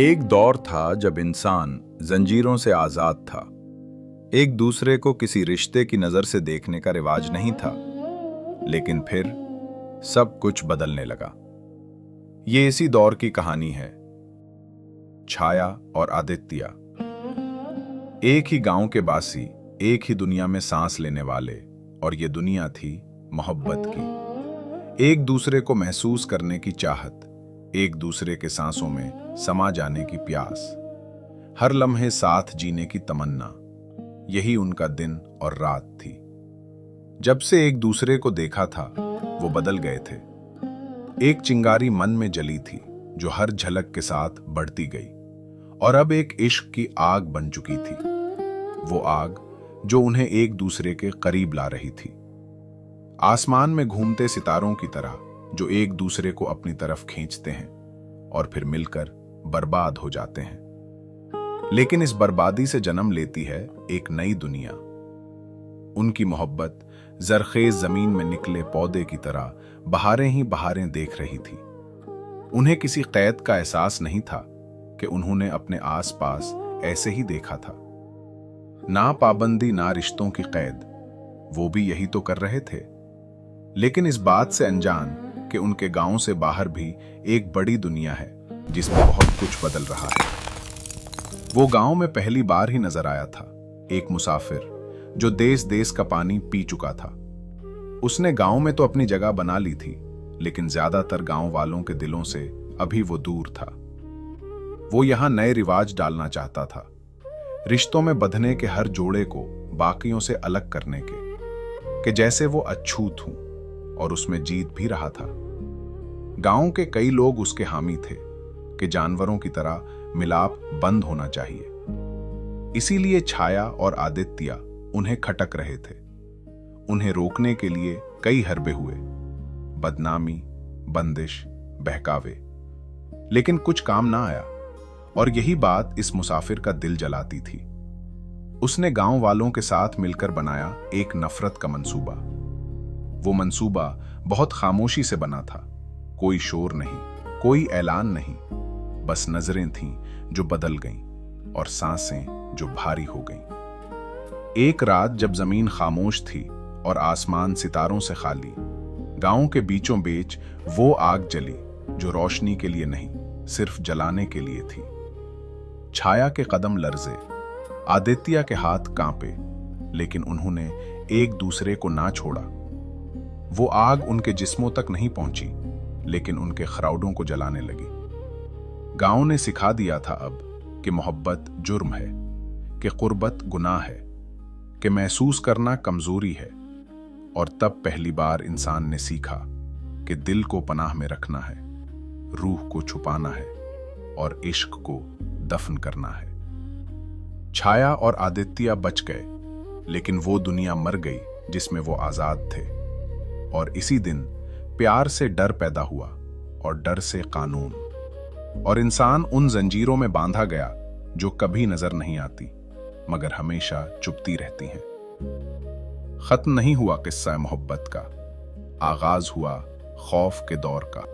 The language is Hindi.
एक दौर था जब इंसान जंजीरों से आजाद था। एक दूसरे को किसी रिश्ते की नजर से देखने का रिवाज नहीं था। लेकिन फिर सब कुछ बदलने लगा। ये इसी दौर की कहानी है। छाया और आदित्य, एक ही गांव के बासी, एक ही दुनिया में सांस लेने वाले, और ये दुनिया थी मोहब्बत की। एक दूसरे को महसूस करने की चाहत, एक दूसरे के सांसों में समा जाने की प्यास, हर लम्हे साथ जीने की तमन्ना। यही उनका दिन और रात थी। जब से एक दूसरे को देखा था वो बदल गए थे। एक चिंगारी मन में जली थी जो हर झलक के साथ बढ़ती गई, और अब एक इश्क की आग बन चुकी थी। वो आग जो उन्हें एक दूसरे के करीब ला रही थी। आसमान में घूमते सितारों की तरह जो एक दूसरे को अपनी तरफ खींचते हैं और फिर मिलकर बर्बाद हो जाते हैं। लेकिन इस बर्बादी से जन्म लेती है एक नई दुनिया। उनकी मोहब्बत जरखेज जमीन में निकले पौधे की तरह बहारें ही बहारें देख रही थी। उन्हें किसी कैद का एहसास नहीं था कि उन्होंने अपने आसपास ऐसे ही देखा था। ना पाबंदी ना रिश्तों की कैद, वो भी यही तो कर रहे थे। लेकिन इस बात से अनजान कि उनके गांव से बाहर भी एक बड़ी दुनिया है जिसमें बहुत कुछ बदल रहा है। वो गांव में पहली बार ही नजर आया था एक मुसाफिर जो देश देश का पानी पी चुका था। उसने गांव में तो अपनी जगह बना ली थी, लेकिन ज्यादातर गांव वालों के दिलों से अभी वो दूर था। वो यहां नए रिवाज डालना चाहता था, रिश्तों में बंधने के हर जोड़े को बाकियों से अलग करने के, कि जैसे वो अछूत हूं, और उसमें जीत भी रहा था। गांव के कई लोग उसके हामी थे कि जानवरों की तरह मिलाप बंद होना चाहिए। इसीलिए छाया और आदित्य उन्हें खटक रहे थे। उन्हें रोकने के लिए कई हरबे हुए, बदनामी, बंदिश, बहकावे, लेकिन कुछ काम ना आया। और यही बात इस मुसाफिर का दिल जलाती थी। उसने गांव वालों के साथ मिलकर बनाया एक नफरत का मंसूबा। वो मंसूबा बहुत खामोशी से बना था। कोई शोर नहीं, कोई ऐलान नहीं, बस नजरें थीं जो बदल गईं और सांसें जो भारी हो गईं। एक रात जब जमीन खामोश थी और आसमान सितारों से खाली, गांव के बीचों बीच वो आग जली जो रोशनी के लिए नहीं, सिर्फ जलाने के लिए थी। छाया के कदम लर्जे, आदित्य के हाथ कांपे, लेकिन उन्होंने एक दूसरे को ना छोड़ा। वो आग उनके जिस्मों तक नहीं पहुंची, लेकिन उनके खराउडों को जलाने लगी। गांव ने सिखा दिया था अब कि मोहब्बत जुर्म है, कि कुर्बत गुनाह है, कि महसूस करना कमजोरी है। और तब पहली बार इंसान ने सीखा कि दिल को पनाह में रखना है, रूह को छुपाना है और इश्क को दफन करना है। छाया और आदित्य बच गए, लेकिन वो दुनिया मर गई जिसमें वो आजाद थे। और इसी दिन प्यार से डर पैदा हुआ, और डर से कानून, और इंसान उन जंजीरों में बांधा गया जो कभी नजर नहीं आती मगर हमेशा चुपती रहती हैं। खत्म नहीं हुआ किस्सा मोहब्बत का, आगाज हुआ खौफ के दौर का।